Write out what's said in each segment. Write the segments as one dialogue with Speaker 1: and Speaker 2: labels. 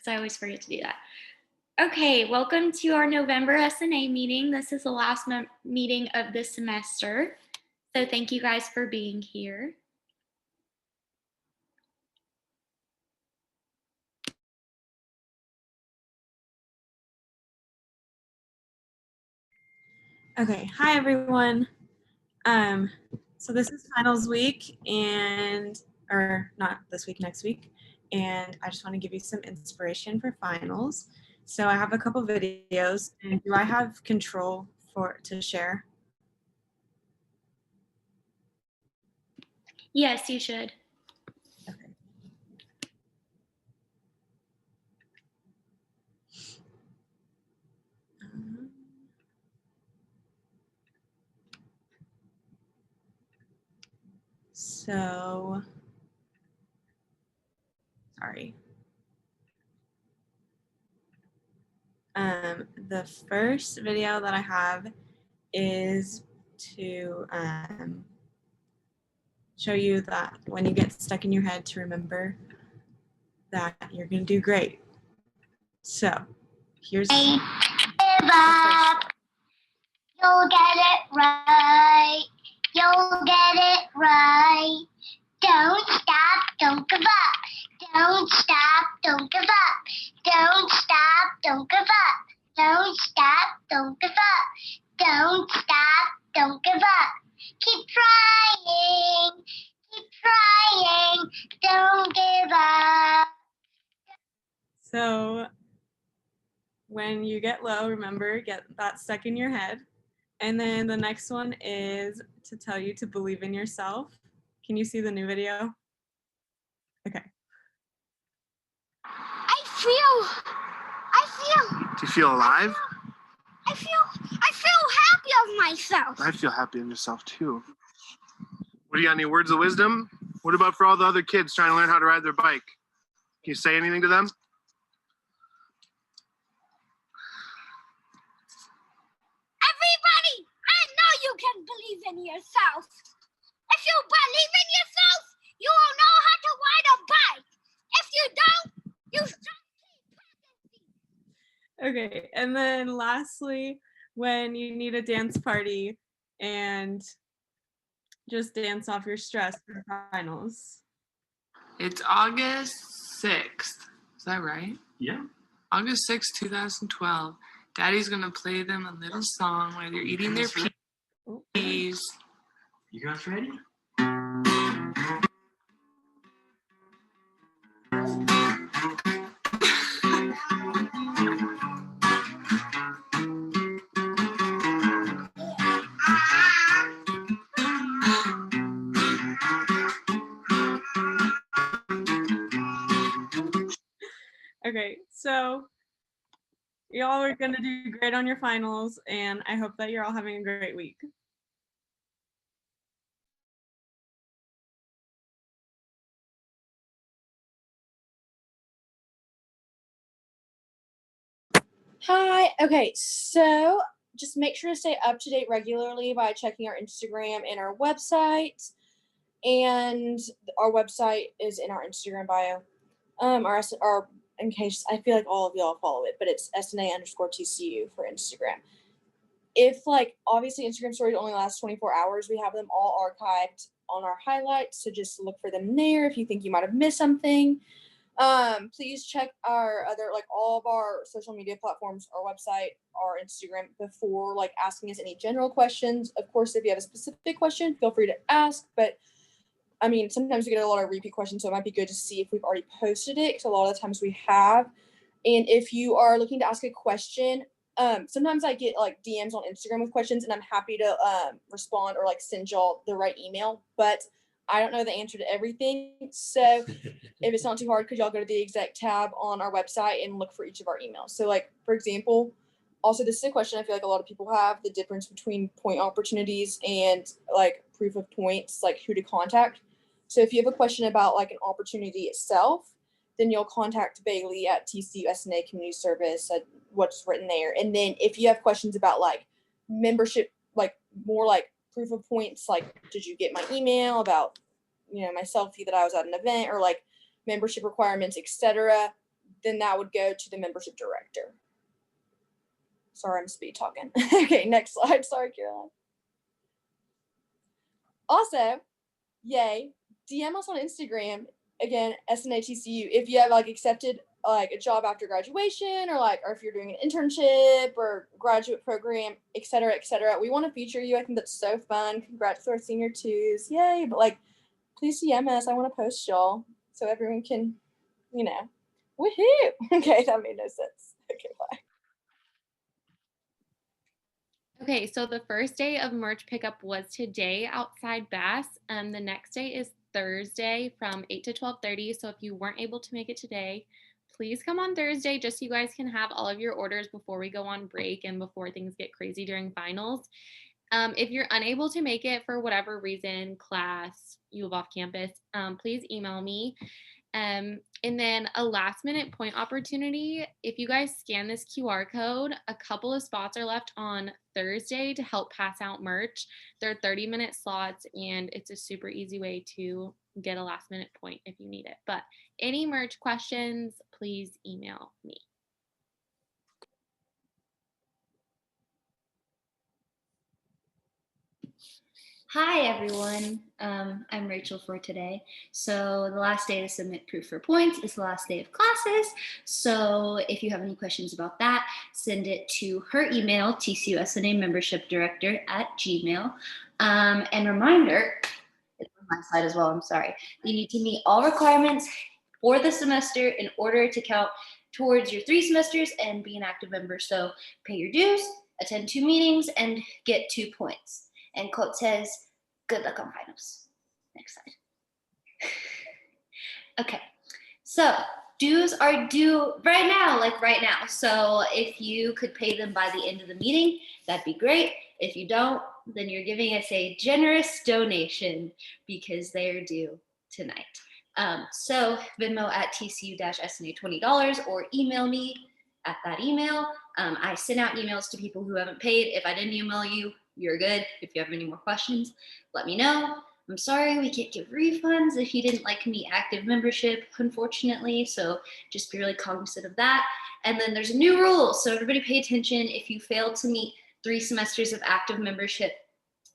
Speaker 1: because I always forget to do that. Okay, welcome to our November SNA meeting. This is the last meeting of this semester. So thank you guys for being here.
Speaker 2: Okay, hi everyone. So this is finals week or not this week, next week. And I just want to give you some inspiration for finals. So I have a couple videos, and do I have control to share?
Speaker 1: Yes, you should.
Speaker 2: Okay. So, sorry. The first video that I have is to show you that when you get stuck in your head, to remember that you're going to do great. So, here's
Speaker 3: Give up. You'll get it right. You'll get it right. Don't stop, don't give up. Don't stop, don't give up. Don't stop, don't give up. Don't stop, don't give up. Don't stop, don't give up. Keep trying. Keep trying. Don't give up.
Speaker 2: So when you get low, remember, get that stuck in your head. And then the next one is to tell you to believe in yourself. Can you see the new video? Okay.
Speaker 3: I feel.
Speaker 4: Do you feel alive?
Speaker 3: I feel happy of myself.
Speaker 4: I feel happy in yourself too. What do you got? Any words of wisdom? What about for all the other kids trying to learn how to ride their bike? Can you say anything to them?
Speaker 3: Everybody, I know you can believe in yourself. If you believe in yourself, you will know how to ride a bike. If you don't, you just keep practicing.
Speaker 2: Okay, and then lastly, when you need a dance party and just dance off your stress for finals.
Speaker 5: It's August 6th. Is that right?
Speaker 6: Yeah.
Speaker 5: August 6th, 2012. Daddy's going to play them a little song while they're eating their peas.
Speaker 6: You guys ready?
Speaker 2: Okay, so y'all are gonna do great on your finals, and I hope that you're all having a great week.
Speaker 7: Hi. Okay, so just make sure to stay up to date regularly by checking our Instagram and our website. And our website is in our Instagram bio. Our in case I feel like all of y'all follow it, but it's SNA_TCU for Instagram. If obviously Instagram stories only last 24 hours, we have them all archived on our highlights. So just look for them there if you think you might have missed something. Please check our other all of our social media platforms, our website, our Instagram before asking us any general questions. Of course, if you have a specific question, feel free to ask, but I mean, sometimes we get a lot of repeat questions, so it might be good to see if we've already posted it, because a lot of the times we have. And if you are looking to ask a question, sometimes I get DMs on Instagram with questions, and I'm happy to respond or send y'all the right email, but I don't know the answer to everything. So if it's not too hard, could y'all go to the exec tab on our website and look for each of our emails? So for example, also this is a question I feel like a lot of people have, the difference between point opportunities and proof of points, who to contact. So if you have a question about an opportunity itself, then you'll contact Bailey at TCU SNA Community Service at what's written there. And then if you have questions about membership, more proof of points, did you get my email about, my selfie that I was at an event, or membership requirements, etc., then that would go to the membership director. Sorry, I'm speed talking. Okay, next slide. Sorry, Caroline. Also, yay, DM us on Instagram, again, SNATCU, if you have like accepted like a job after graduation, or if you're doing an internship or graduate program, et cetera, et cetera. We want to feature you. I think that's so fun. Congrats to our senior twos. Yay. But like, please DM us. I want to post y'all so everyone can, woohoo. Okay, that made no sense. Okay, bye.
Speaker 1: Okay, so the first day of merch pickup was today outside Bass. The next day is Thursday from 8 to 12:30. So if you weren't able to make it today, please come on Thursday just so you guys can have all of your orders before we go on break and before things get crazy during finals. If you're unable to make it for whatever reason, class, you live off campus, please email me. And then a last minute point opportunity. If you guys scan this QR code, a couple of spots are left on Thursday to help pass out merch. They're 30-minute slots, and it's a super easy way to get a last minute point if you need it. But any merch questions, please email me.
Speaker 8: Hi everyone, I'm Rachel for today. So the last day to submit proof for points is the last day of classes. So if you have any questions about that, send it to her email, TCU SNA Membership Director @gmail. And reminder, it's on my slide as well, I'm sorry. You need to meet all requirements for the semester in order to count towards your 3 semesters and be an active member. So pay your dues, attend 2 meetings, and get 2 points. And quote says, good luck on finals. Next slide. Okay, so dues are due right now, like right now. So if you could pay them by the end of the meeting, that'd be great. If you don't, then you're giving us a generous donation because they are due tonight. So Venmo at TCU-SNA $20 or email me at that email. I send out emails to people who haven't paid. If I didn't email you, you're good. If you have any more questions, let me know. I'm sorry we can't give refunds if you didn't like meet active membership, unfortunately. So just be really cognizant of that. And then there's a new rule. So everybody pay attention. If you fail to meet 3 semesters of active membership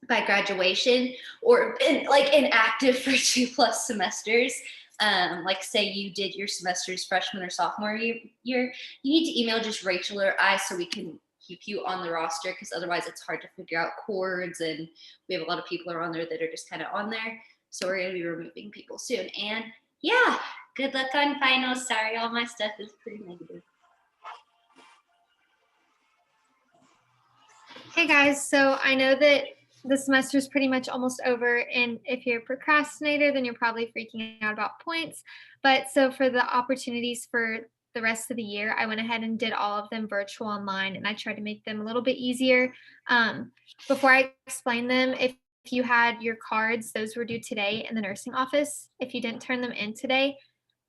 Speaker 8: by graduation, or inactive for 2+ semesters, like say you did your semesters freshman or sophomore year, you need to email just Rachel or I so we can keep you on the roster, because otherwise it's hard to figure out chords, and we have a lot of people are on there that are just kind of on there. So we're going to be removing people soon. And yeah, good luck on finals. Sorry, all my stuff is pretty negative.
Speaker 9: Hey guys, so I know that the semester is pretty much almost over, and if you're a procrastinator, then you're probably freaking out about points. But so for the opportunities for the rest of the year, I went ahead and did all of them virtual online, and I tried to make them a little bit easier. Before I explain them, if you had your cards, those were due today in the nursing office. If you didn't turn them in today,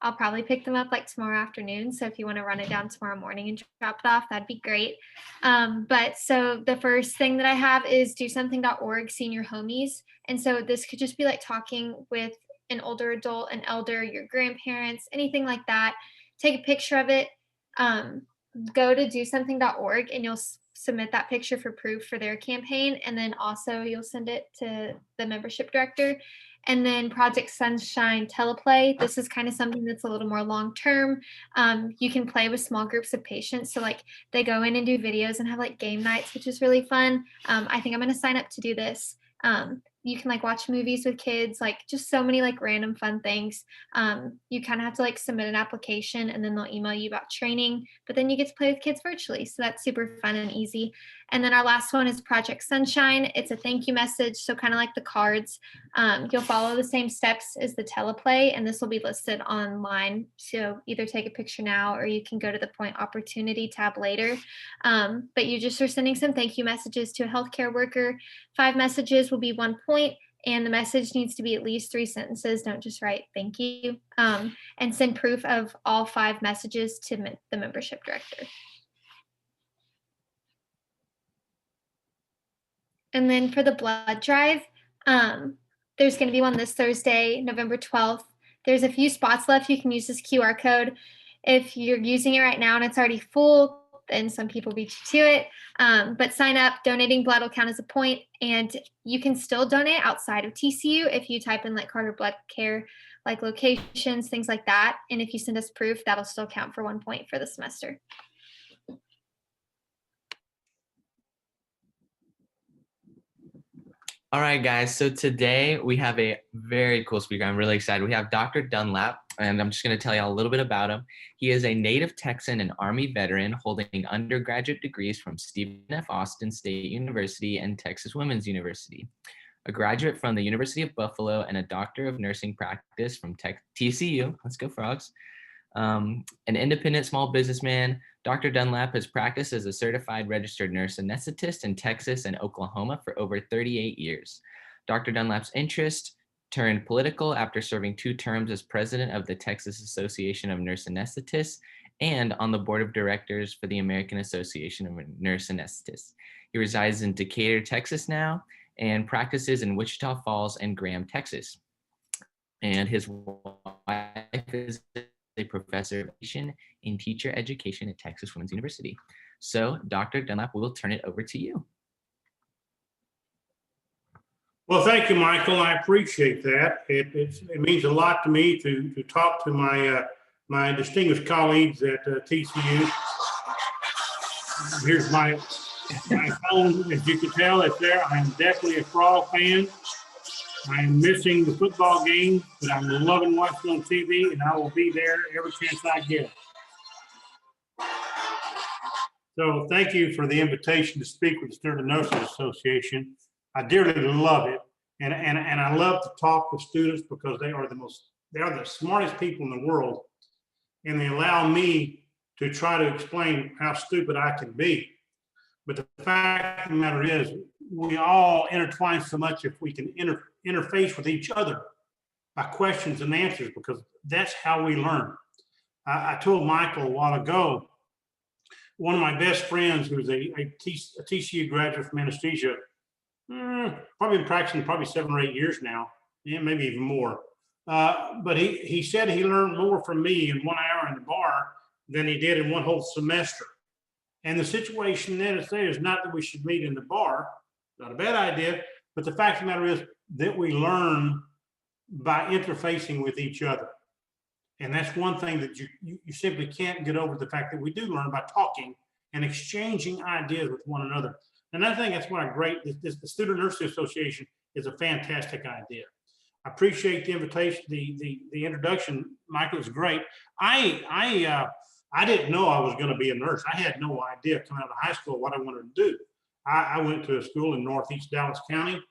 Speaker 9: I'll probably pick them up like tomorrow afternoon. So if you want to run it down tomorrow morning and drop it off, that'd be great. But so the first thing that I have is DoSomething.org Senior Homies. And so this could just be like talking with an older adult, an elder, your grandparents, anything like that. Take a picture of it. Go to DoSomething.org and you'll submit that picture for proof for their campaign. And then also you'll send it to the membership director. And then Project Sunshine Teleplay. This is kind of something that's a little more long-term. You can play with small groups of patients. So like they go in and do videos and have like game nights, which is really fun. I think I'm going to sign up to do this. You can like watch movies with kids, like just so many like random fun things. You kind of have to like submit an application and then they'll email you about training, but then you get to play with kids virtually. So that's super fun and easy. And then our last one is Project Sunshine. It's a thank you message. So kind of like the cards, you'll follow the same steps as the teleplay, and this will be listed online. So either take a picture now or you can go to the point opportunity tab later. But you just are sending some thank you messages to a healthcare worker. 5 messages will be 1 point, and the message needs to be at least 3 sentences. Don't just write thank you. And send proof of all 5 messages to the membership director. And then for the blood drive, there's going to be one this Thursday, November 12th. There's a few spots left. You can use this QR code. If you're using it right now and it's already full, then some people beat you to it. But sign up. Donating blood will count as a point, and you can still donate outside of TCU if you type in like Carter Blood Care, like locations, things like that. And if you send us proof, that'll still count for 1 point for the semester.
Speaker 6: All right, guys. So today we have a very cool speaker. I'm really excited. We have Dr. Dunlap, and I'm just going to tell you a little bit about him. He is a native Texan and Army veteran holding undergraduate degrees from Stephen F. Austin State University and Texas Women's University, a graduate from the University of Buffalo, and a doctor of nursing practice from TCU. Let's go Frogs. An independent small businessman, Dr. Dunlap has practiced as a certified registered nurse anesthetist in Texas and Oklahoma for over 38 years. Dr. Dunlap's interest turned political after serving 2 terms as president of the Texas Association of Nurse Anesthetists and on the board of directors for the American Association of Nurse Anesthetists. He resides in Decatur, Texas now, and practices in Wichita Falls and Graham, Texas. And his wife is a professor of education in teacher education at Texas Women's University. So, Dr. Dunlap, we will turn it over to you.
Speaker 10: Well, thank you, Michael. I appreciate that. It means a lot to me to talk to my distinguished colleagues at TCU. Here's my phone. As you can tell, it's there. I'm definitely a Frog fan. I'm missing the football game, but I'm loving watching on TV, and I will be there every chance I get. So thank you for the invitation to speak with the Student Nurses Association. I dearly love it, and I love to talk with students because they are the smartest people in the world, and they allow me to try to explain how stupid I can be. But the fact of the matter is, we all intertwine so much if we can interface with each other by questions and answers, because that's how we learn. I told Michael a while ago, one of my best friends who's a TCU graduate from anesthesia, probably been practicing probably 7 or 8 years now, yeah, maybe even more. But he said he learned more from me in 1 hour in the bar than he did in one whole semester. And the situation then is not that we should meet in the bar, not a bad idea, but the fact of the matter is that we learn by interfacing with each other. And that's one thing that you simply can't get over, the fact that we do learn by talking and exchanging ideas with one another. And I think that's why the Student Nurses Association is a fantastic idea. I appreciate the invitation, the introduction. Michael, is great. I didn't know I was going to be a nurse. I had no idea coming out of high school what I wanted to do. I went to a school in Northeast Dallas County,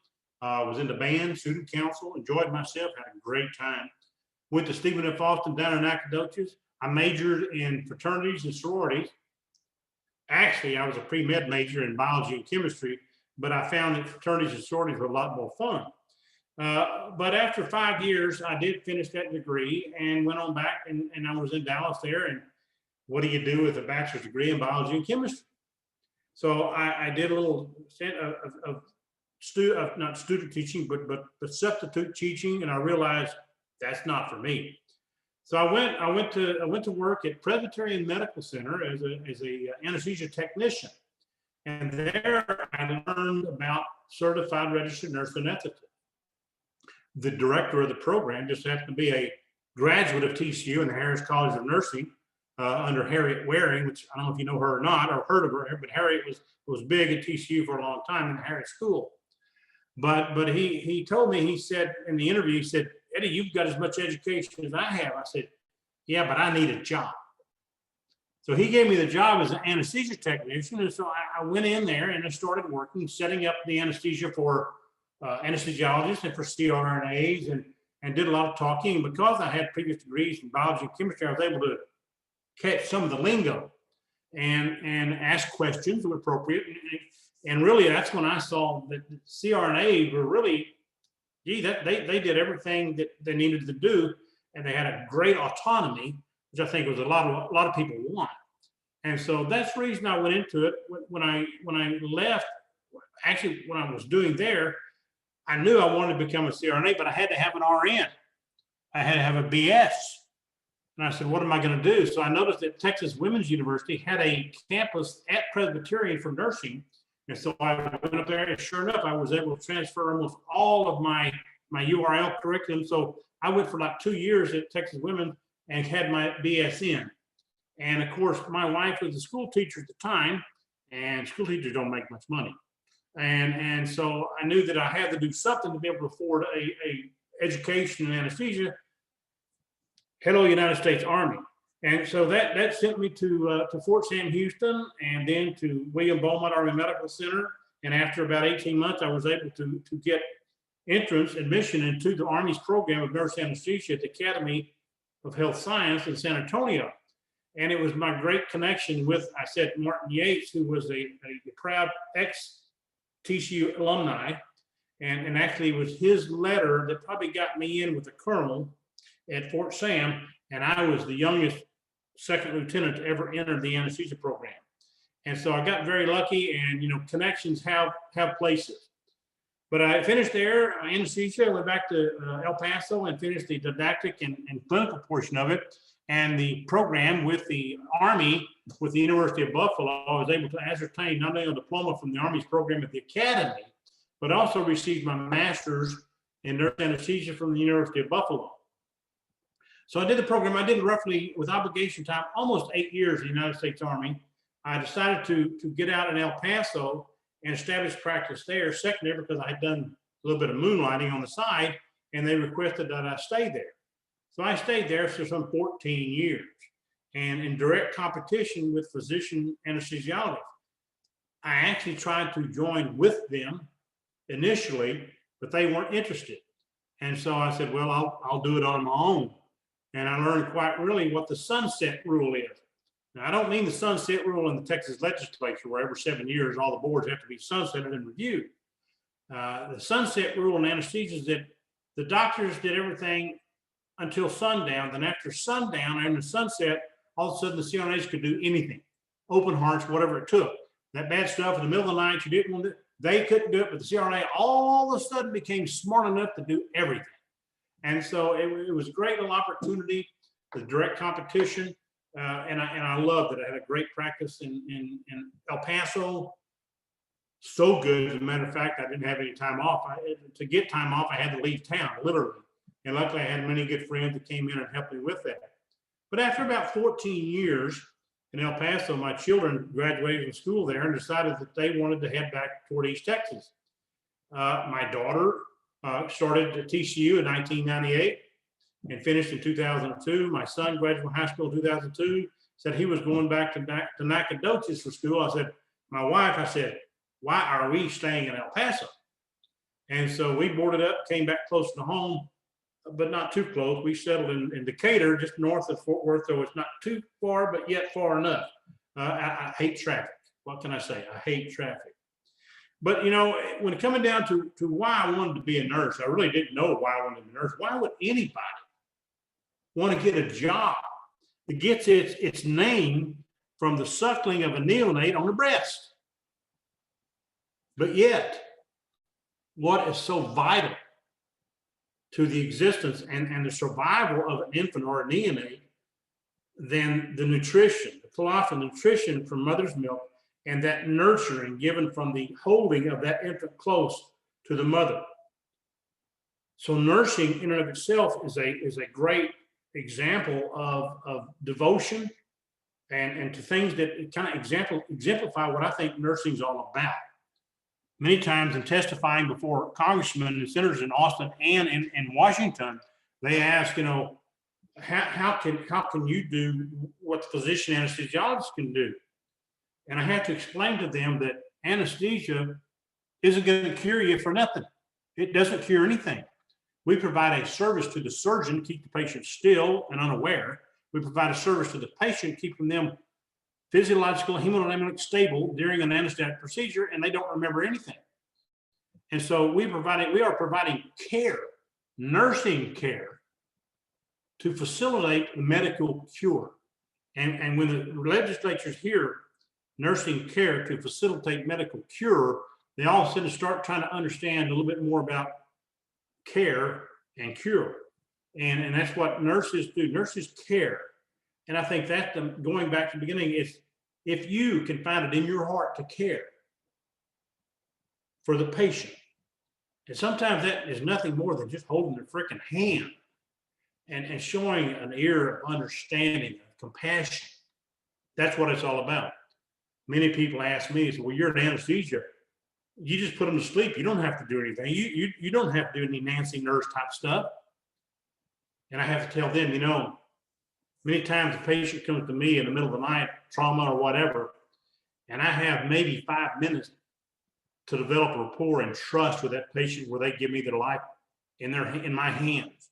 Speaker 10: was in the band, student council, enjoyed myself, had a great time. Went to Stephen F. Austin down in Nacogdoches. I majored in fraternities and sororities. Actually, I was a pre-med major in biology and chemistry, but I found that fraternities and sororities were a lot more fun. But after 5 years, I did finish that degree and went on back, and I was in Dallas there. And what do you do with a bachelor's degree in biology and chemistry? So I did a little stint of not student teaching, but substitute teaching, and I realized that's not for me. So I went to work at Presbyterian Medical Center as a anesthesia technician, and there I learned about certified registered nurse anesthetist. The director of the program just happened to be a graduate of TCU and the Harris College of Nursing under Harriet Waring, which I don't know if you know her or not or heard of her, but Harriet was big at TCU for a long time in the Harriet School. But he told me, he said in the interview, he said, "Eddie, you've got as much education as I have." I said, "Yeah, but I need a job." So he gave me the job as an anesthesia technician. And so I went in there and I started working, setting up the anesthesia for anesthesiologists and for CRNAs, and did a lot of talking. And because I had previous degrees in biology and chemistry, I was able to catch some of the lingo and ask questions that were appropriate. And really, that's when I saw that CRNAs were really, they did everything that they needed to do, and they had a great autonomy, which I think was a lot of people want. And so that's the reason I went into it. When I left, actually when I was doing there, I knew I wanted to become a CRNA, but I had to have an RN. I had to have a BS. And I said, what am I going to do? So I noticed that Texas Women's University had a campus at Presbyterian for nursing. And so I went up there, and sure enough, I was able to transfer almost all of my URL curriculum. So I went for like 2 years at Texas Women and had my BSN. And of course, my wife was a school teacher at the time, and school teachers don't make much money. And so I knew that I had to do something to be able to afford a education in anesthesia. Hello, United States Army. And so that sent me to Fort Sam Houston, and then to William Beaumont Army Medical Center. And after about 18 months, I was able to get entrance admission into the Army's program of nurse anesthesia at the Academy of Health Science in San Antonio. And it was my great connection with, I said, Martin Yates, who was a proud ex-TCU alumni. And actually it was his letter that probably got me in with the colonel at Fort Sam. And I was the youngest second lieutenant to ever enter the anesthesia program. And so I got very lucky, and, you know, connections have places. But I finished there, anesthesia. I went back to El Paso and finished the didactic and clinical portion of it. And the program with the Army, with the University of Buffalo, I was able to ascertain not only a diploma from the Army's program at the Academy, but also received my master's in nurse anesthesia from the University of Buffalo. So I did the program. I did roughly, with obligation time, almost 8 years in the United States Army. I decided to get out in El Paso and establish practice there, secondary, because I had done a little bit of moonlighting on the side, and they requested that I stay there. So I stayed there for some 14 years, and in direct competition with physician anesthesiologists. I actually tried to join with them initially, but they weren't interested. And so I said, well, I'll do it on my own. And I learned quite really what the sunset rule is. Now, I don't mean the sunset rule in the Texas legislature, where every 7 years all the boards have to be sunsetted and reviewed. The sunset rule in anesthesia is that the doctors did everything until sundown. Then after sundown and the sunset, all of a sudden the CRNAs could do anything, open hearts, whatever it took. That bad stuff in the middle of the night, you didn't want to, they couldn't do it, but the CRNA all of a sudden became smart enough to do everything. And so it was a great little opportunity, the direct competition, and I loved it. I had a great practice in El Paso. So good, as a matter of fact, I didn't have any time off. To get time off, I had to leave town, literally. And luckily, I had many good friends that came in and helped me with that. But after about 14 years in El Paso, my children graduated from school there and decided that they wanted to head back toward East Texas. My daughter started at TCU in 1998 and finished in 2002. My son graduated from high school in 2002, said he was going back to Nacogdoches for school. I said, my wife, I said, why are we staying in El Paso? And so we boarded up, came back close to home, but not too close. We settled in Decatur, just north of Fort Worth, so it's not too far, but yet far enough. I hate traffic. What can I say? I hate traffic. But, you know, when it coming down to why I wanted to be a nurse, I really didn't know why I wanted to be a nurse. Why would anybody want to get a job that gets its name from the suckling of a neonate on the breast? But yet, what is so vital to the existence and the survival of an infant or a neonate than the nutrition, the colossal nutrition from mother's milk, and that nurturing given from the holding of that infant close to the mother. So nursing in and of itself is a great example of devotion and to things that kind of exemplify what I think nursing is all about. Many times in testifying before congressmen and senators in Austin and in Washington, they ask, you know, how can you do what the physician anesthesiologist can do? And I have to explain to them that anesthesia isn't going to cure you for nothing. It doesn't cure anything. We provide a service to the surgeon, keep the patient still and unaware. We provide a service to the patient, keeping them physiological, hemodynamic stable during an anesthetic procedure, and they don't remember anything. And so we are providing care, nursing care, to facilitate the medical cure. And when the legislatures hear nursing care to facilitate medical cure, they all of a sudden start trying to understand a little bit more about care and cure. And that's what nurses do. Nurses care. And I think that's going back to the beginning is if you can find it in your heart to care for the patient, and sometimes that is nothing more than just holding their freaking hand and showing an ear of understanding, of compassion. That's what it's all about. Many people ask me, well, you're an anesthesia. You just put them to sleep. You don't have to do anything. You don't have to do any Nancy nurse type stuff. And I have to tell them, you know, many times a patient comes to me in the middle of the night, trauma or whatever, and I have maybe 5 minutes to develop a rapport and trust with that patient where they give me their life in my hands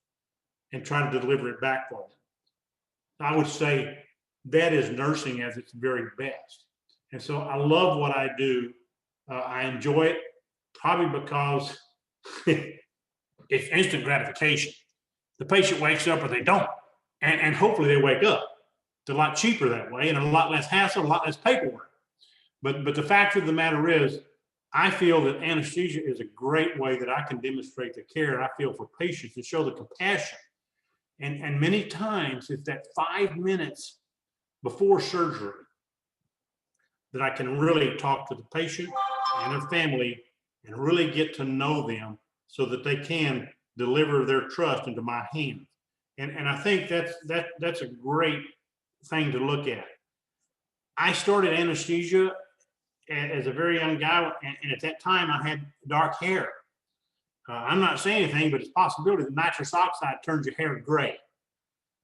Speaker 10: and try to deliver it back for them. I would say that is nursing at its very best. And so I love what I do. I enjoy it probably because it's instant gratification. The patient wakes up or they don't, and hopefully they wake up. It's a lot cheaper that way and a lot less hassle, a lot less paperwork. But the fact of the matter is, I feel that anesthesia is a great way that I can demonstrate the care I feel for patients and show the compassion. And many times it's that 5 minutes before surgery that I can really talk to the patient and their family and really get to know them so that they can deliver their trust into my hands. And I think that's a great thing to look at. I started anesthesia as a very young guy, and at that time I had dark hair. I'm not saying anything, but it's a possibility that nitrous oxide turns your hair gray.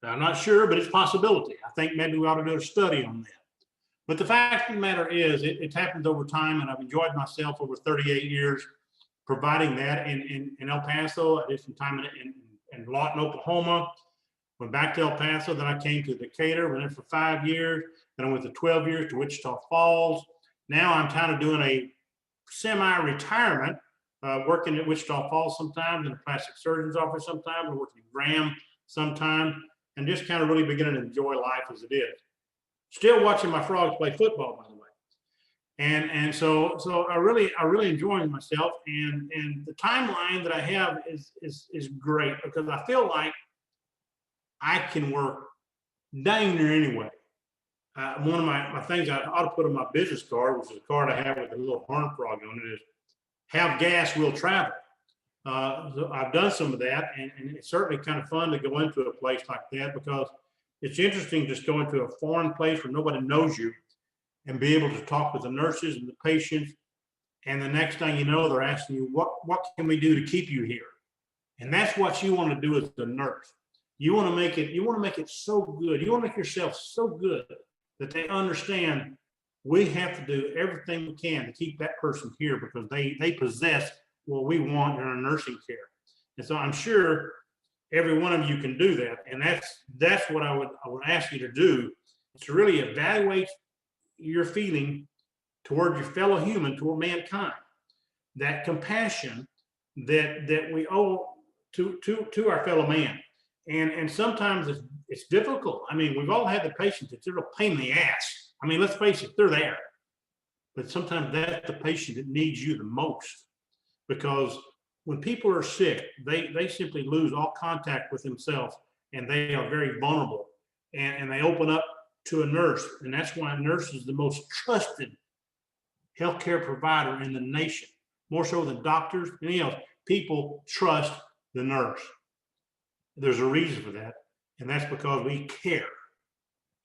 Speaker 10: I'm not sure, but it's a possibility. I think maybe we ought to do a study on that. But the fact of the matter is, it happens over time, and I've enjoyed myself over 38 years providing that in El Paso. I did some time in Lawton, Oklahoma. Went back to El Paso, then I came to Decatur, went there for 5 years. Then I went to 12 years to Wichita Falls. Now I'm kind of doing a semi-retirement, working at Wichita Falls sometimes, in a plastic surgeon's office sometimes, and working at Graham sometimes, and just kind of really beginning to enjoy life as it is. Still watching my frogs play football, by the way. And so I really enjoying myself, and the timeline that I have is great because I feel like I can work dang near anyway. One of my things I ought to put on my business card, which is a card I have with a little horn frog on it, is have gas, will travel. So I've done some of that, and it's certainly kind of fun to go into a place like that because it's interesting just go into a foreign place where nobody knows you and be able to talk with the nurses and the patients. And the next thing you know, they're asking you, what can we do to keep you here? And that's what you want to do as a nurse. You want to make it so good. You want to make yourself so good that they understand we have to do everything we can to keep that person here because they possess what we want in our nursing care. And so I'm sure every one of you can do that. And that's what I would ask you to do, is to really evaluate your feeling toward your fellow human, toward mankind, that compassion that we owe to our fellow man. And sometimes it's difficult. I mean, we've all had the patients that's a real pain in the ass. I mean, let's face it, they're there. But sometimes that's the patient that needs you the most. Because when people are sick, they simply lose all contact with themselves, and they are very vulnerable. And they open up to a nurse. And that's why a nurse is the most trusted healthcare provider in the nation. More so than doctors, anything else. People trust the nurse. There's a reason for that, and that's because we care.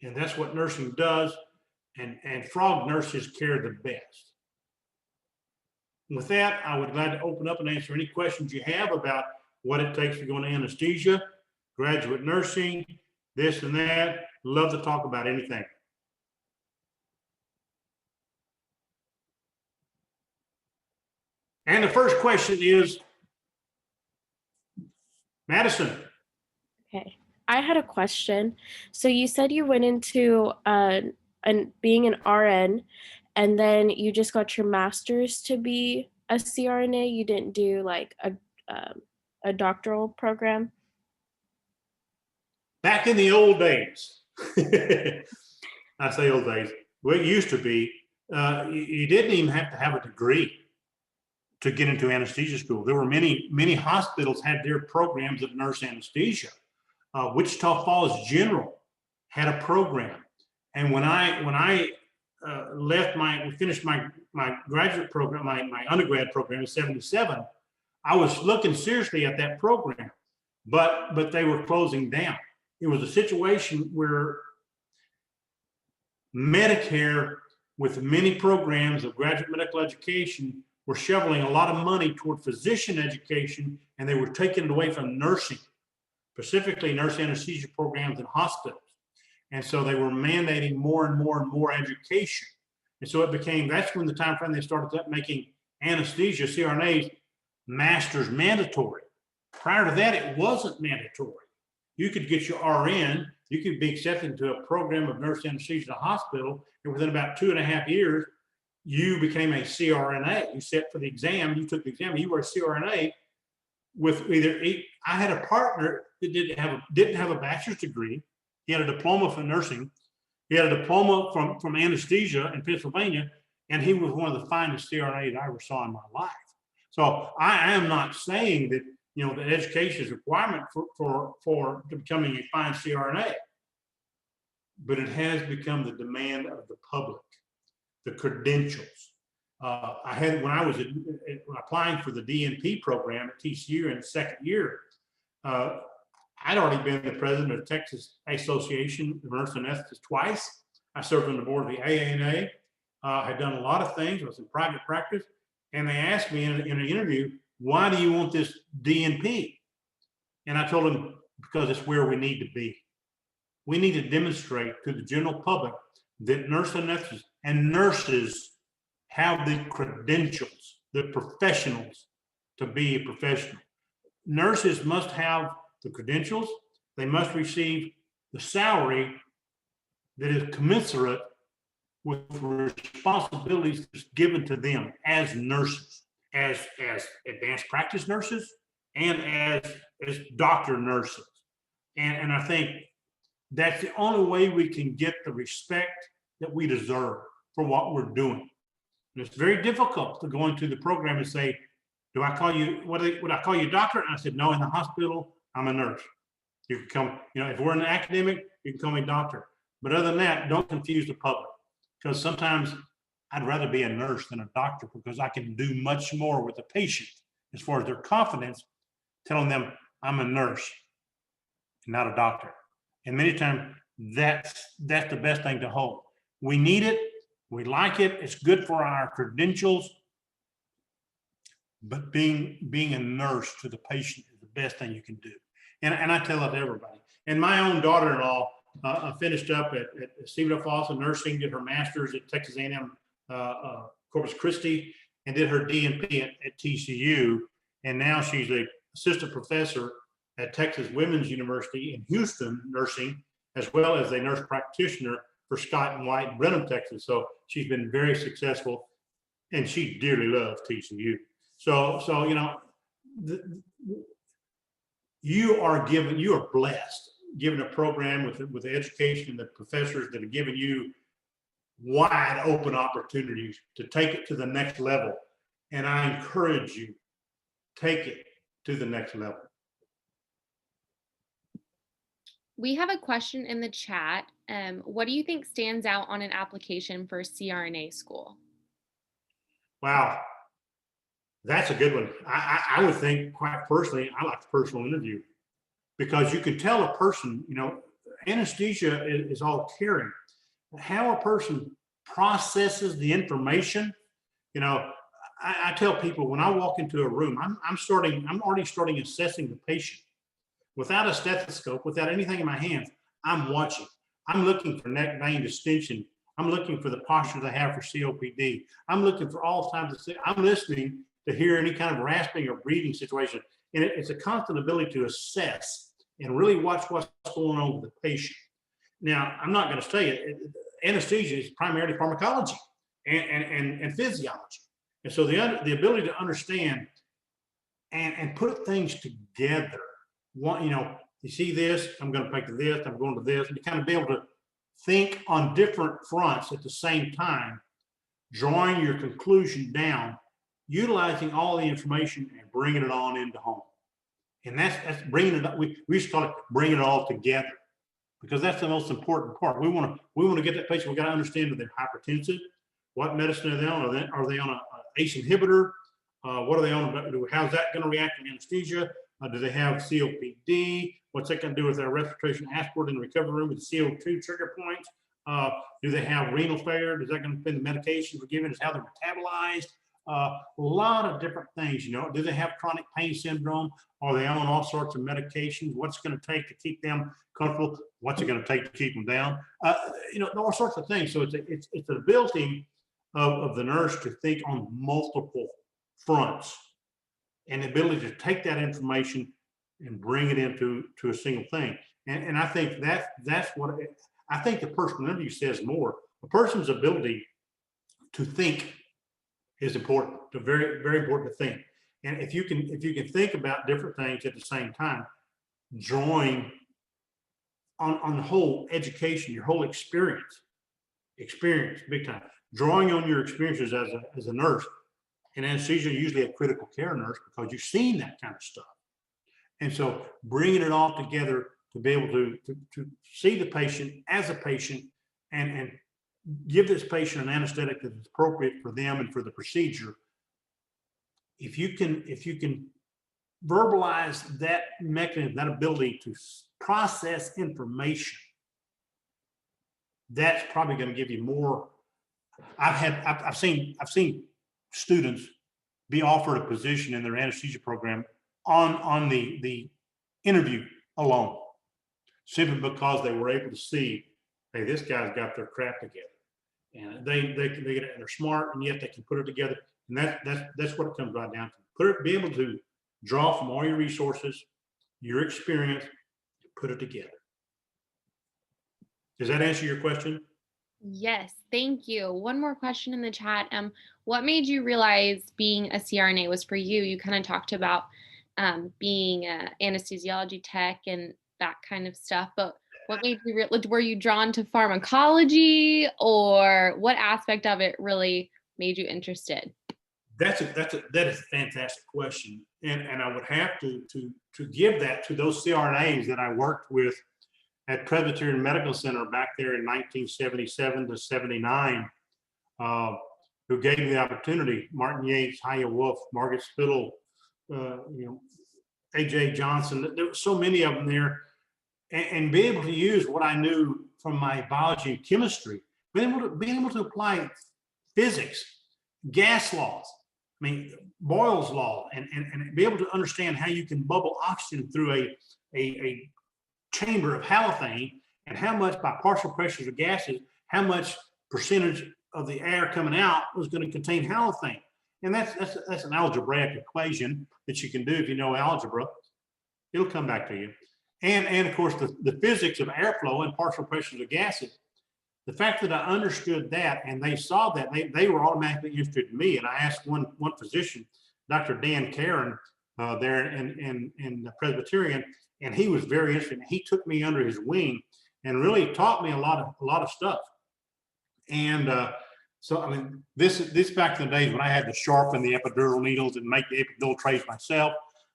Speaker 10: And that's what nursing does, and frog nurses care the best. With that, I would like to open up and answer any questions you have about what it takes to go into anesthesia, graduate nursing, this and that. Love to talk about anything. And the first question is, Madison.
Speaker 11: Okay, I had a question. So you said you went into being an RN, and then you just got your master's to be a CRNA. You didn't do like a doctoral program.
Speaker 10: Back in the old days, I say old days, well, it used to be, you didn't even have to have a degree to get into anesthesia school. There were many hospitals had their programs of nurse anesthesia. Wichita Falls General had a program. And when I finished my graduate program, my undergrad program in '77, I was looking seriously at that program, but they were closing down. It was a situation where Medicare, with many programs of graduate medical education, were shoveling a lot of money toward physician education, and they were taking it away from nursing, specifically nurse anesthesia programs in hospitals. And so they were mandating more and more and more education. And so that's when the time frame they started making anesthesia, CRNAs, master's mandatory. Prior to that, it wasn't mandatory. You could get your RN, you could be accepted into a program of nurse anesthesia in a hospital, and within about 2.5 years, you became a CRNA. You sat for the exam, you took the exam, you were a CRNA with I had a partner that didn't have a bachelor's degree. He had a diploma from nursing. He had a diploma from anesthesia in Pennsylvania, and he was one of the finest CRNAs I ever saw in my life. So I am not saying that that education is a requirement for becoming a fine CRNA, but it has become the demand of the public, the credentials. When I was applying for the DNP program at TCU in the second year, I'd already been the president of Texas Association of Nurse Anesthetists twice. I served on the board of the AANA. Had done a lot of things. I was in private practice, and they asked me in an interview, "Why do you want this DNP?" And I told them, because it's where we need to be. We need to demonstrate to the general public that nurse anesthetists and nurses have the credentials, the professionals to be a professional. Nurses must have the credentials. They must receive the salary that is commensurate with responsibilities given to them as nurses, as advanced practice nurses, and as doctor nurses. And I think that's the only way we can get the respect that we deserve for what we're doing. And it's very difficult to go into the program and say, "Do I call you, would I call you doctor?" And I said, "No, in the hospital, I'm a nurse. You can come, if we're an academic, you can call me doctor. But other than that, don't confuse the public, because sometimes I'd rather be a nurse than a doctor, because I can do much more with the patient as far as their confidence, telling them I'm a nurse and not a doctor." And many times that's the best thing to hold. We need it. We like it. It's good for our credentials. But being a nurse to the patient is the best thing you can do. And I tell it to everybody. And my own daughter-in-law finished up at Stephen F. Austin Nursing, did her master's at Texas A&M Corpus Christi, and did her DNP at TCU. And now she's an assistant professor at Texas Women's University in Houston, nursing, as well as a nurse practitioner for Scott and White in Brenham, Texas. So she's been very successful, and she dearly loves TCU. So you are blessed, given a program with the education and the professors that are giving you wide open opportunities to take it to the next level. And I encourage you, take it to the next level.
Speaker 1: We have a question in the chat. What do you think stands out on an application for CRNA school?
Speaker 10: Wow, that's a good one. I would think, quite personally, I like the personal interview, because you can tell a person, anesthesia is all caring. How a person processes the information, I tell people when I walk into a room, I'm already starting assessing the patient. Without a stethoscope, without anything in my hands, I'm watching. I'm looking for neck vein distension. I'm looking for the posture they have for COPD. I'm looking for all types of, I'm listening to hear any kind of rasping or breathing situation. And it's a constant ability to assess and really watch what's going on with the patient. Now, I'm not going to say anesthesia is primarily pharmacology and physiology. And so the ability to understand and put things together. You see this, I'm going to take to this, I'm going to this, and you kind of be able to think on different fronts at the same time, drawing your conclusion down, utilizing all the information and bringing it on into home. And that's bringing it up. We used to call it bringing it all together. because that's the most important part. We want to get that patient. We got to understand that they're hypertensive. What medicine are they on? Are they on a ACE inhibitor? What are they on? How's that going to react to anesthesia? Do they have COPD? What's that going to do with their respiration aspirate in the recovery room with CO2 trigger points? Do they have renal failure? Is that going to be the medications we're giving? Is how they're metabolized? A lot of different things, you know. Do they have chronic pain syndrome? Are they on all sorts of medications? What's it going to take to keep them comfortable? What's it going to take to keep them down? You know, all sorts of things. So it's the ability of the nurse to think on multiple fronts, and the ability to take that information and bring it into a single thing. And I think that's what I think the personality says more. A person's ability to think is important, to very, very important to think. And if you can think about different things at the same time, drawing on the whole education, your whole experience big time, drawing on your experiences as a nurse. And anesthesia, usually a critical care nurse, because you've seen that kind of stuff. And so bringing it all together to be able to see the patient as a patient and give this patient an anesthetic that is appropriate for them and for the procedure. If you can verbalize that mechanism, that ability to process information, that's probably going to give you more. I've seen students be offered a position in their anesthesia program on the interview alone, simply because they were able to see, hey, this guy's got their crap together, and they get it, and they're smart, and yet they can put it together. And that's what it comes right down to. Be able to draw from all your resources, your experience, and put it together. Does that answer your question?
Speaker 1: Yes, thank you. One more question in the chat. What made you realize being a CRNA was for you? You kind of talked about being an anesthesiology tech and that kind of stuff, but what made you were you drawn to pharmacology, or what aspect of it really made you interested?
Speaker 10: That is a fantastic question, and I would have to give that to those CRNAs that I worked with at Presbyterian Medical Center back there in 1977 to 79, who gave me the opportunity. Martin Yates, Haya Wolf, Margaret Spittle, A.J. Johnson. There were so many of them there, and be able to use what I knew from my biology and chemistry, being able to apply physics, gas laws, I mean, Boyle's law, and be able to understand how you can bubble oxygen through a chamber of halothane, and how much by partial pressures of gases, how much percentage of the air coming out was going to contain halothane. And that's an algebraic equation that you can do if you know algebra. It'll come back to you. And of course, the physics of airflow and partial pressures of gases. The fact that I understood that and they saw that, they were automatically interested in me. And I asked one physician, Dr. Dan Karen, there in the Presbyterian, and he was very interested. He took me under his wing and really taught me a lot of stuff. And so, I mean, this back in the days when I had to sharpen the epidural needles and make the epidural trays myself.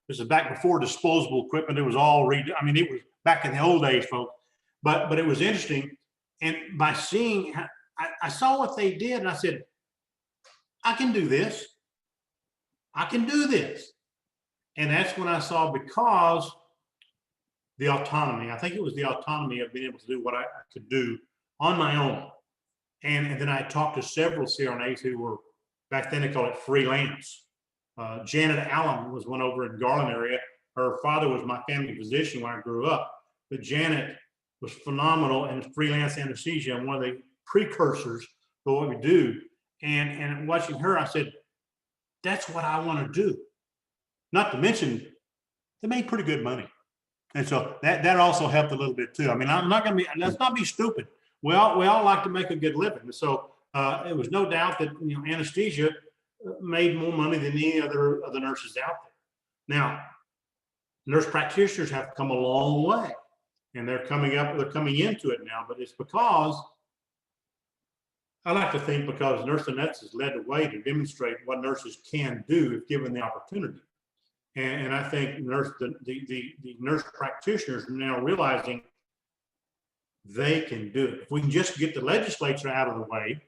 Speaker 10: This is back before disposable equipment. It was all I mean, it was back in the old days, folks. But it was interesting. And by seeing, I saw what they did, and I said, I can do this. I can do this. And that's when I saw, because the autonomy, I think it was the autonomy of being able to do what I could do on my own. And then I talked to several CRNAs who were, back then they called it freelance. Janet Allen was one over in Garland area. Her father was my family physician when I grew up. But Janet was phenomenal in freelance anesthesia and one of the precursors for what we do. And watching her, I said, that's what I want to do. Not to mention, they made pretty good money. And so that also helped a little bit too. I mean, let's not be stupid. We all like to make a good living. So it was no doubt that anesthesia made more money than any other of the nurses out there. Now, nurse practitioners have come a long way, and they're coming into it now, but it's because, I like to think, because Nurse Annette's has led the way to demonstrate what nurses can do if given the opportunity. And I think the nurse practitioners are now realizing they can do it. If we can just get the legislature out of the way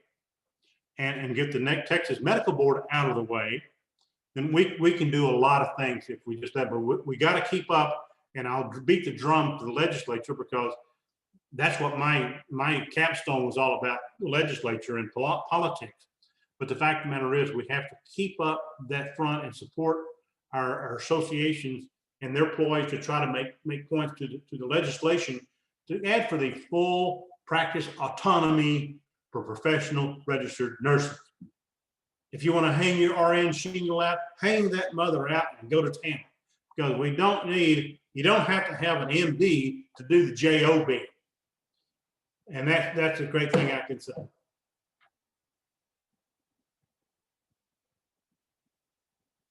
Speaker 10: and get the Texas Medical Board out of the way, then we can do a lot of things if we just have, but we got to keep up, and I'll beat the drum to the legislature because that's what my capstone was all about, the legislature and politics. But the fact of the matter is we have to keep up that front and support our associations and their ploys to try to make points to the legislation to add for the full practice autonomy for professional registered nurses. If you want to hang your RN shingle out, hang that mother out and go to town. Because you don't have to have an MD to do the JOB. And that's a great thing I can say.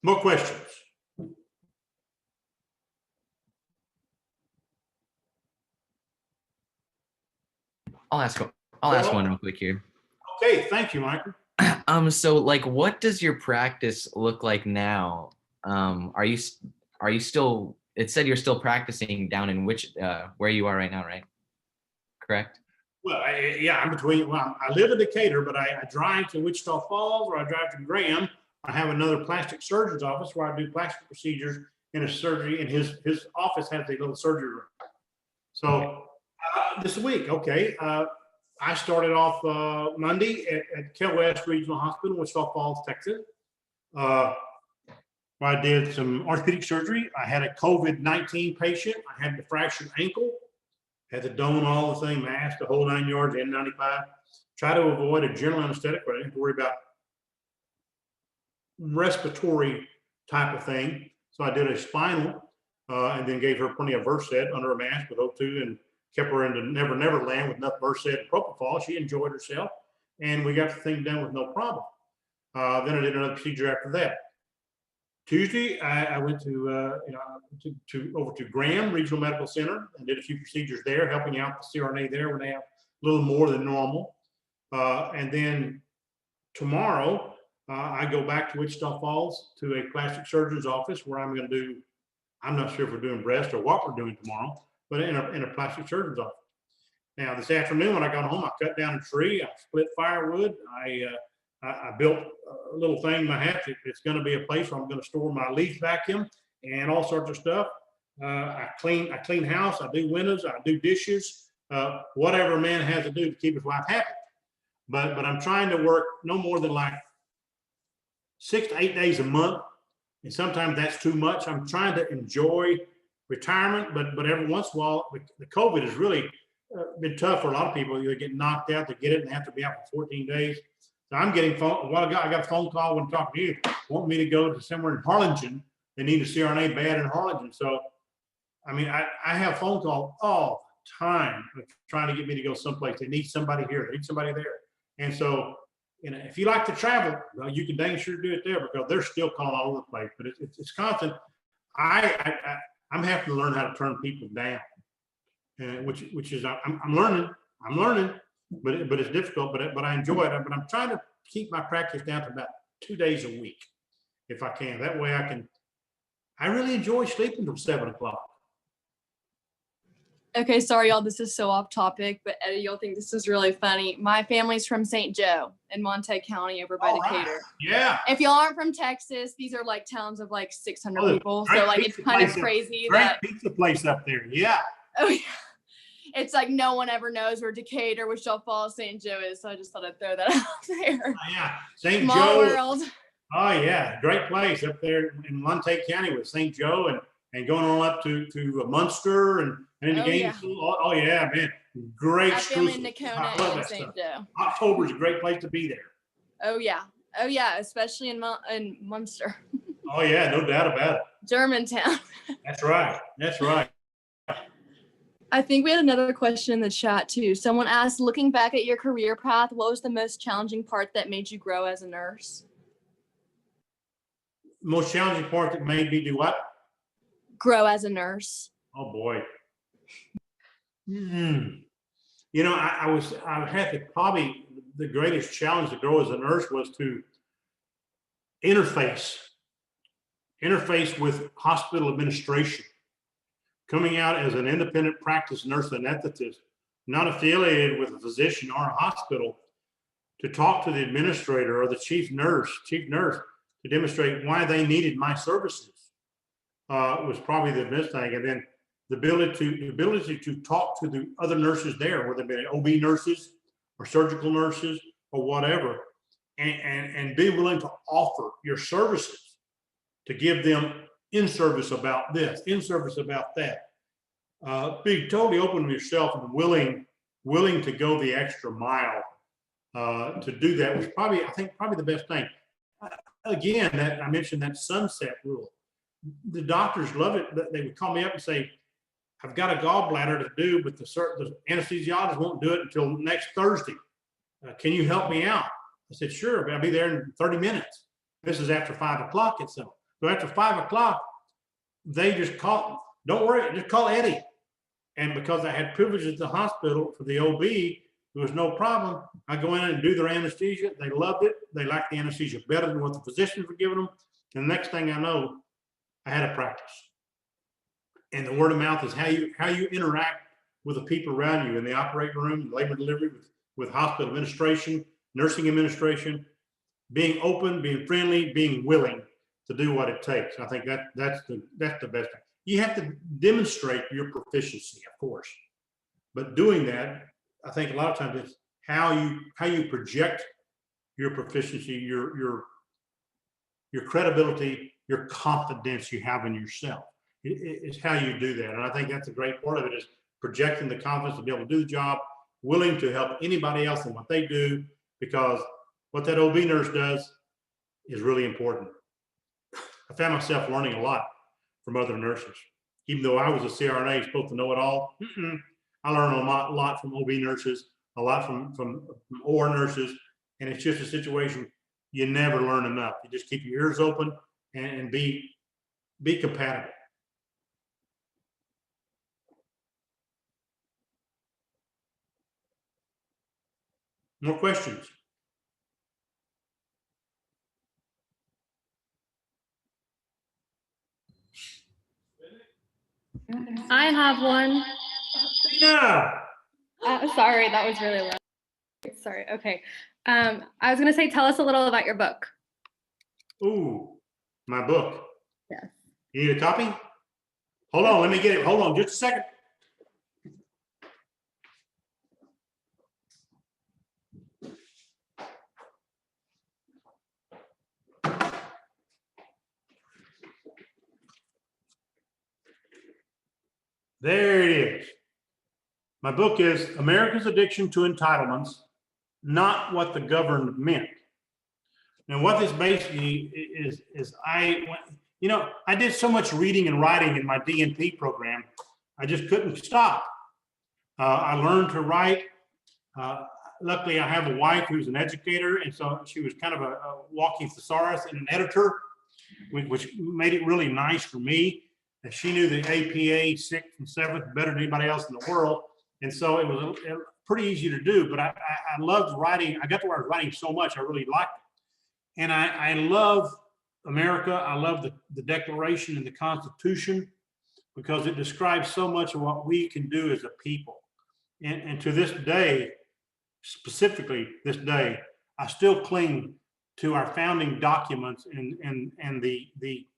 Speaker 10: More questions?
Speaker 6: I'll ask one real quick here.
Speaker 10: Okay, thank you, Michael.
Speaker 6: So like, what does your practice look like now? Are you still? It said you're still practicing down in where you are right now, right? Correct.
Speaker 10: Well, I'm between. Well, I live in Decatur, but I drive to Wichita Falls, or I drive to Graham. I have another plastic surgeon's office where I do plastic procedures in a surgery, and his office has a little surgery room. So this week, okay, I started off Monday at Kel West Regional Hospital, Wichita Falls, Texas. I did some orthopedic surgery. I had a COVID-19 patient. I had the fractured ankle, had to don all the thing, mask, the whole 9 yards, N95. Try to avoid a general anesthetic, but I didn't have to worry about respiratory type of thing. So I did a spinal and then gave her plenty of Versed under a mask with O2 and kept her into Never Land with enough Versed and propofol. She enjoyed herself, and we got the thing done with no problem. Then I did another procedure after that. Tuesday, I went over to Graham Regional Medical Center and did a few procedures there, helping out the CRNA there when they have a little more than normal. And then tomorrow, I go back to Wichita Falls to a plastic surgeon's office where I'm going to do, I'm not sure if we're doing breast or what we're doing tomorrow, but in a plastic surgeon's office. Now, this afternoon when I got home, I cut down a tree, I split firewood, I built a little thing in my house. It's going to be a place where I'm going to store my leaf vacuum and all sorts of stuff. I clean house, I do windows, I do dishes, whatever a man has to do to keep his wife happy. But I'm trying to work no more than like 6 to 8 days a month, and sometimes that's too much. I'm trying to enjoy retirement, but every once in a while, the COVID has really been tough for a lot of people. They get knocked out, they get it, and they have to be out for 14 days. So I'm getting I got a phone call when talking to you, want me to go to somewhere in Harlingen. They need a CRNA bad in Harlingen. So, I mean, I have phone calls all the time trying to get me to go someplace. They need somebody here, they need somebody there. And so, if you like to travel, well, you can dang sure do it there because they're still calling all over the place. But it's constant. I'm having to learn how to turn people down, which is I'm learning, but it's difficult. But I enjoy it. But I'm trying to keep my practice down to about 2 days a week, if I can. That way I really enjoy sleeping till 7 o'clock.
Speaker 12: Okay, sorry, y'all. This is so off topic, but Eddie, you'll think this is really funny. My family's from St. Joe in Montague County over by Decatur.
Speaker 10: Right. Yeah.
Speaker 12: If y'all aren't from Texas, these are like towns of like 600 people. So like it's kind of crazy.
Speaker 10: Great pizza place up there. Yeah.
Speaker 12: Oh yeah. It's like no one ever knows where Decatur, Wichita Falls, St. Joe is. So I just thought I'd throw that out there.
Speaker 10: Oh, yeah. St. Joe.
Speaker 12: Small world.
Speaker 10: Oh yeah. Great place up there in Montague County with St. Joe and going on up to Munster and into Gainesville. Oh yeah, man. Great.
Speaker 12: I family in Nakona and St. Joe.
Speaker 10: October is a great place to be there.
Speaker 12: Oh yeah. Oh yeah, especially in Munster.
Speaker 10: Oh yeah, no doubt about it.
Speaker 12: Germantown.
Speaker 10: That's right. That's right.
Speaker 12: I think we had another question in the chat too. Someone asked, looking back at your career path, what was the most challenging part that made you grow as a nurse?
Speaker 10: Most challenging part that made me do what?
Speaker 12: Grow as a nurse.
Speaker 10: Oh boy. You know, I had to probably the greatest challenge to grow as a nurse was to interface with hospital administration. Coming out as an independent practice nurse anesthetist, not affiliated with a physician or a hospital, to talk to the administrator or the chief nurse to demonstrate why they needed my services was probably the best thing. And then the ability to talk to the other nurses there, whether they be OB nurses or surgical nurses or whatever, and be willing to offer your services, to give them in service about this, in service about that. Be totally open to yourself and willing to go the extra mile to do that was probably, I think, probably the best thing. Again, that I mentioned that sunset rule. The doctors love it. They would call me up and say, I've got a gallbladder to do, but the anesthesiologist won't do it until next Thursday. Can you help me out? I said, sure, I'll be there in 30 minutes. This is after 5 o'clock itself. So after 5 o'clock, they just call, don't worry, just call Eddie. And because I had privileges at the hospital for the OB, there was no problem. I go in and do their anesthesia. They loved it. They liked the anesthesia better than what the physicians were giving them. And the next thing I know, I had a practice. And the word of mouth is how you interact with the people around you in the operating room, labor delivery, with hospital administration, nursing administration, being open, being friendly, being willing to do what it takes. I think that's the best thing. You have to demonstrate your proficiency, of course, but doing that, I think a lot of times it's how you project your proficiency, your credibility, your confidence you have in yourself. It's how you do that. And I think that's a great part of it, is projecting the confidence to be able to do the job, willing to help anybody else in what they do, because what that OB nurse does is really important. I found myself learning a lot from other nurses. Even though I was a CRNA supposed to know it all, I learned a lot from OB nurses, a lot from OR nurses, and it's just a situation you never learn enough. You just keep your ears open and be compatible. More questions?
Speaker 1: I have one.
Speaker 10: Yeah.
Speaker 1: Sorry, that was really loud. Sorry. Okay. I was gonna say, tell us a little about your book.
Speaker 10: Ooh, my book.
Speaker 1: Yes.
Speaker 10: You need a copy? Hold on, let me get it. Hold on just a second. There it is. My book is America's Addiction to Entitlements, Not What the Government Meant. And what this basically is I did so much reading and writing in my DNP program, I just couldn't stop. I learned to write. Luckily, I have a wife who's an educator, and so she was kind of a walking thesaurus and an editor, which made it really nice for me. And she knew the APA 6th and 7th better than anybody else in the world. And so it was pretty easy to do, but I loved writing. I got to where I was writing so much, I really liked it. And I love America. I love the Declaration and the Constitution, because it describes so much of what we can do as a people. And to this day, specifically this day, I still cling to our founding documents and the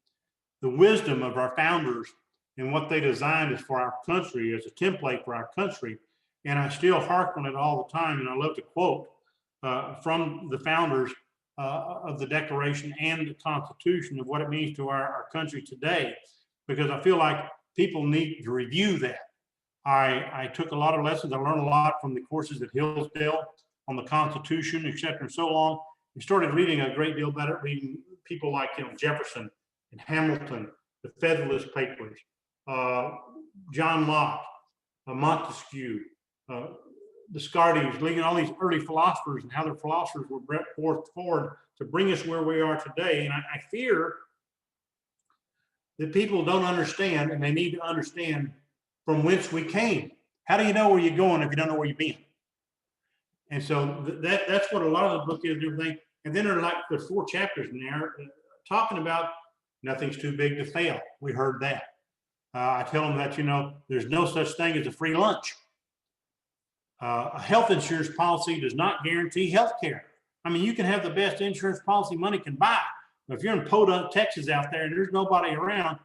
Speaker 10: wisdom of our founders and what they designed is for our country, as a template for our country. And I still harp on it all the time. And I love to quote from the founders of the Declaration and the Constitution of what it means to our country today, because I feel like people need to review that. I took a lot of lessons. I learned a lot from the courses at Hillsdale on the Constitution, et cetera, and so on. We started reading a great deal better, reading people like Jefferson and Hamilton, the Federalist Papers, John Locke, Montesquieu, Descartes, leading all these early philosophers and how their philosophers were brought forward to bring us where we are today. And I fear that people don't understand, and they need to understand from whence we came. How do you know where you're going if you don't know where you've been? And so that's what a lot of the book is and everything. And then there's 4 chapters in there talking about nothing's too big to fail. We heard that. I tell them that, there's no such thing as a free lunch. A health insurance policy does not guarantee health care. I mean, you can have the best insurance policy money can buy. But if you're in Podunk, Texas out there and there's nobody around,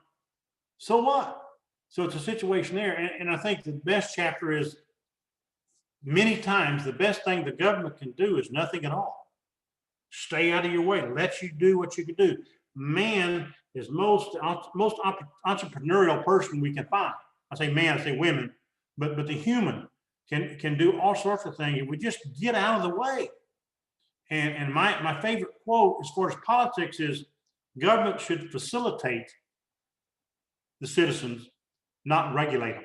Speaker 10: so what? So it's a situation there. And I think the best chapter is many times the best thing the government can do is nothing at all. Stay out of your way, let you do what you can do. Man is most entrepreneurial person we can find. I say man, I say women, but the human can do all sorts of things if we just get out of the way. And my favorite quote as far as politics is government should facilitate the citizens, not regulate them.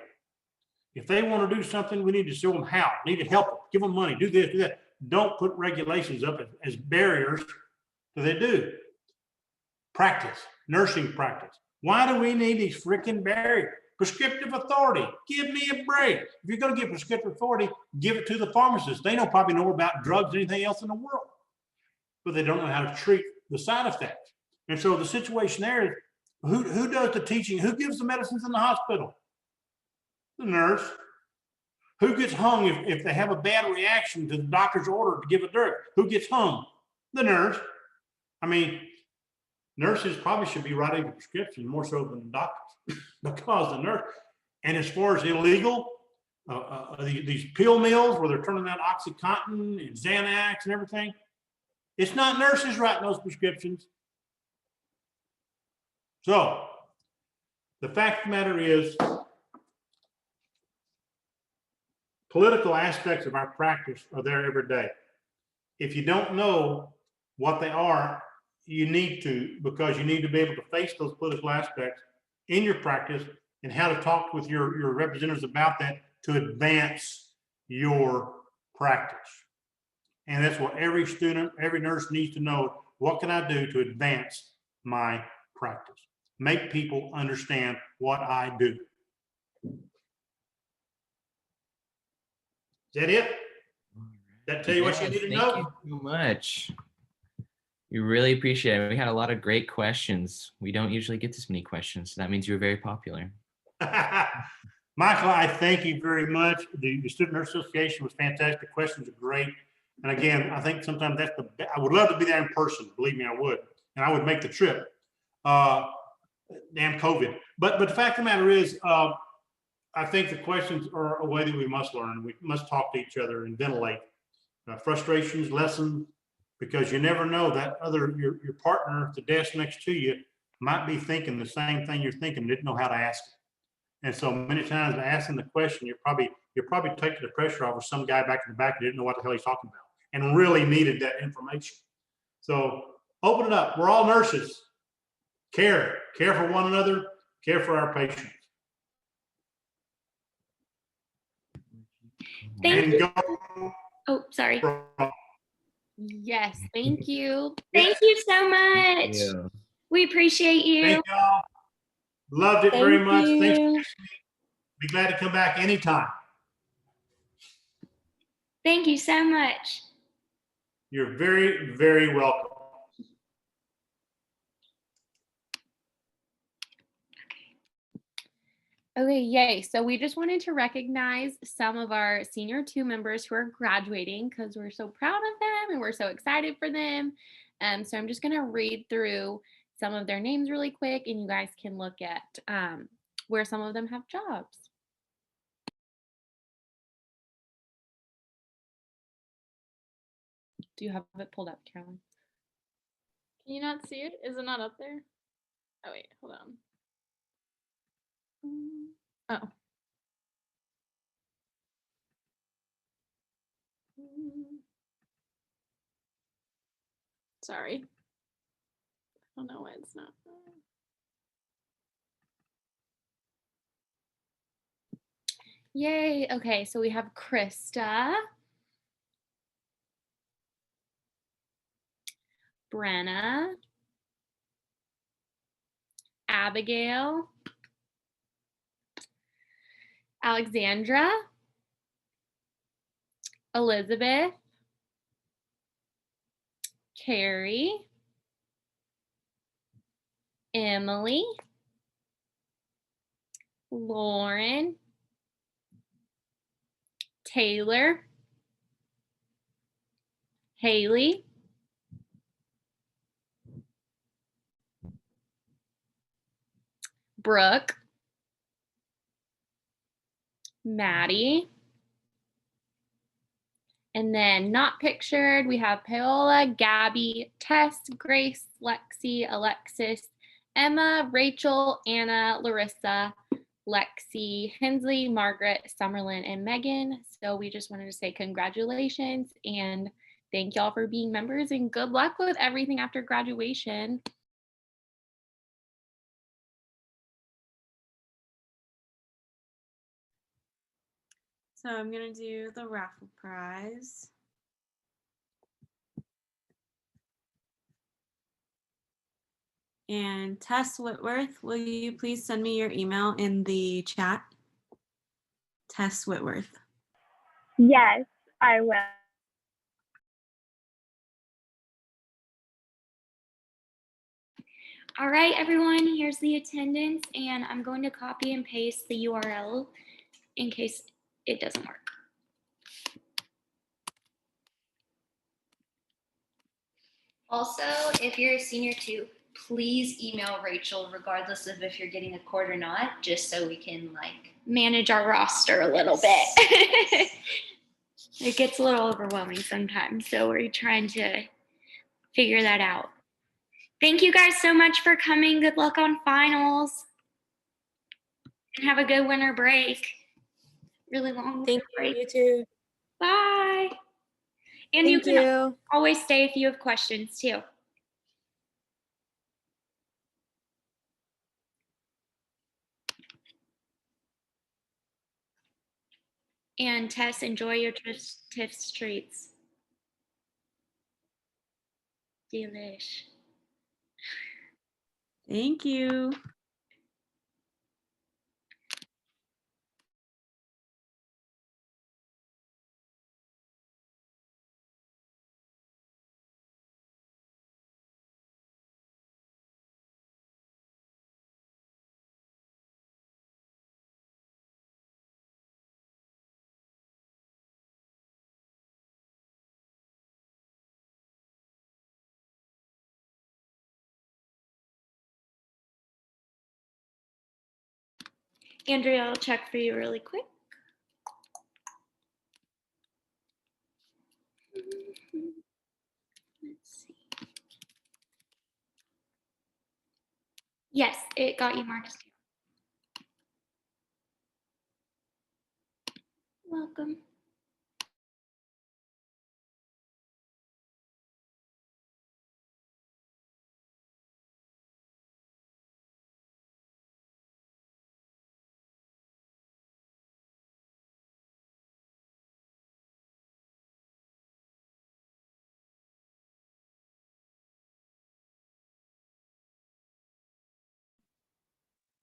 Speaker 10: If they want to do something, we need to show them how, we need to help them, give them money, do this, do that. Don't put regulations up as barriers that they do. Practice, nursing practice. Why do we need these freaking barriers? Prescriptive authority, give me a break. If you're going to give prescriptive authority, give it to the pharmacist. They probably know about drugs than anything else in the world, but they don't know how to treat the side effects. And so the situation there is, who does the teaching? Who gives the medicines in the hospital? The nurse. Who gets hung if they have a bad reaction to the doctor's order to give a drug? Who gets hung? The nurse. I mean, nurses probably should be writing the prescription more so than the doctors because the nurse. And as far as illegal, these pill mills where they're turning out OxyContin and Xanax and everything, it's not nurses writing those prescriptions. So the fact of the matter is, political aspects of our practice are there every day. If you don't know what they are, you need to, because you need to be able to face those political aspects in your practice and how to talk with your representatives about that to advance your practice. And that's what every student, every nurse needs to know. What can I do to advance my practice? Make people understand what I do. Is that it? That tell you what you need to know?
Speaker 6: Thank you so much. We really appreciate it. We had a lot of great questions. We don't usually get this many questions, so that means you were very popular.
Speaker 10: Michael, I thank you very much. The Student Nurse Association was fantastic. The questions are great. And again, I think sometimes that's I would love to be there in person. Believe me, I would. And I would make the trip. Damn COVID. But the fact of the matter is, I think the questions are a way that we must learn. We must talk to each other and ventilate frustrations, lessons, because you never know that your partner at the desk next to you might be thinking the same thing you're thinking, didn't know how to ask it. And so many times asking the question, you're probably taking the pressure off of some guy back in the back who didn't know what the hell he's talking about and really needed that information. So open it up. We're all nurses. Care for one another, care for our patients.
Speaker 1: Thank you.
Speaker 10: Go.
Speaker 1: Oh, sorry. Yes, thank you.
Speaker 8: Thank you so much.
Speaker 6: Yeah.
Speaker 8: We appreciate you.
Speaker 10: Thank y'all. Loved it
Speaker 11: Thank
Speaker 10: very much.
Speaker 11: you.
Speaker 10: Thanks for listening. Be glad to come back anytime.
Speaker 8: Thank you so much.
Speaker 10: You're very, very welcome.
Speaker 1: Okay, yay. So we just wanted to recognize some of our senior 2 members who are graduating because we're so proud of them and we're so excited for them. So I'm just going to read through some of their names really quick and you guys can look at where some of them have jobs. Do you have it pulled up, Caroline?
Speaker 9: Can you not see it? Is it not up there? Oh, wait, hold on. Oh. Sorry. I don't know why it's not there.
Speaker 1: Yay. Okay, so we have Krista, Brenna, Abigail, Alexandra, Elizabeth, Carrie, Emily, Lauren, Taylor, Haley, Brooke, Maddie, and then not pictured, we have Paola, Gabby, Tess, Grace, Lexi, Alexis, Emma, Rachel, Anna, Larissa, Lexi, Hensley, Margaret, Summerlin, and Megan. So we just wanted to say congratulations and thank y'all for being members and good luck with everything after graduation.
Speaker 2: So I'm gonna do the raffle prize. And Tess Whitworth, will you please send me your email in the chat? Tess Whitworth.
Speaker 13: Yes, I will.
Speaker 1: All right, everyone, here's the attendance, and I'm going to copy and paste the URL in case it doesn't work.
Speaker 8: Also, if you're a senior too, please email Rachel regardless of if you're getting a cord or not, just so we can like
Speaker 1: manage our roster a little bit. It gets a little overwhelming sometimes, so we're trying to figure that out. Thank you guys so much for coming. Good luck on finals. And have a good winter break. Really long winter break.
Speaker 7: You too.
Speaker 1: Bye. And you can always stay if you have questions too. And Tess, enjoy your Tiff's treats. Delish.
Speaker 2: Thank you.
Speaker 1: Andrea, I'll check for you really quick. Let's see. Yes, it got you marked. Welcome.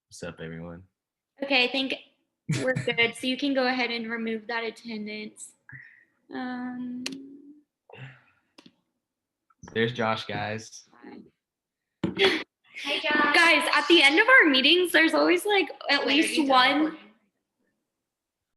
Speaker 6: What's up, everyone?
Speaker 1: Okay, I think we're good. So you can go ahead and remove that attendance.
Speaker 6: There's Josh, guys.
Speaker 8: Hey, Josh.
Speaker 1: Guys, at the end of our meetings, there's always like at
Speaker 8: Wait, are
Speaker 1: least
Speaker 8: you done
Speaker 1: one.
Speaker 8: recording?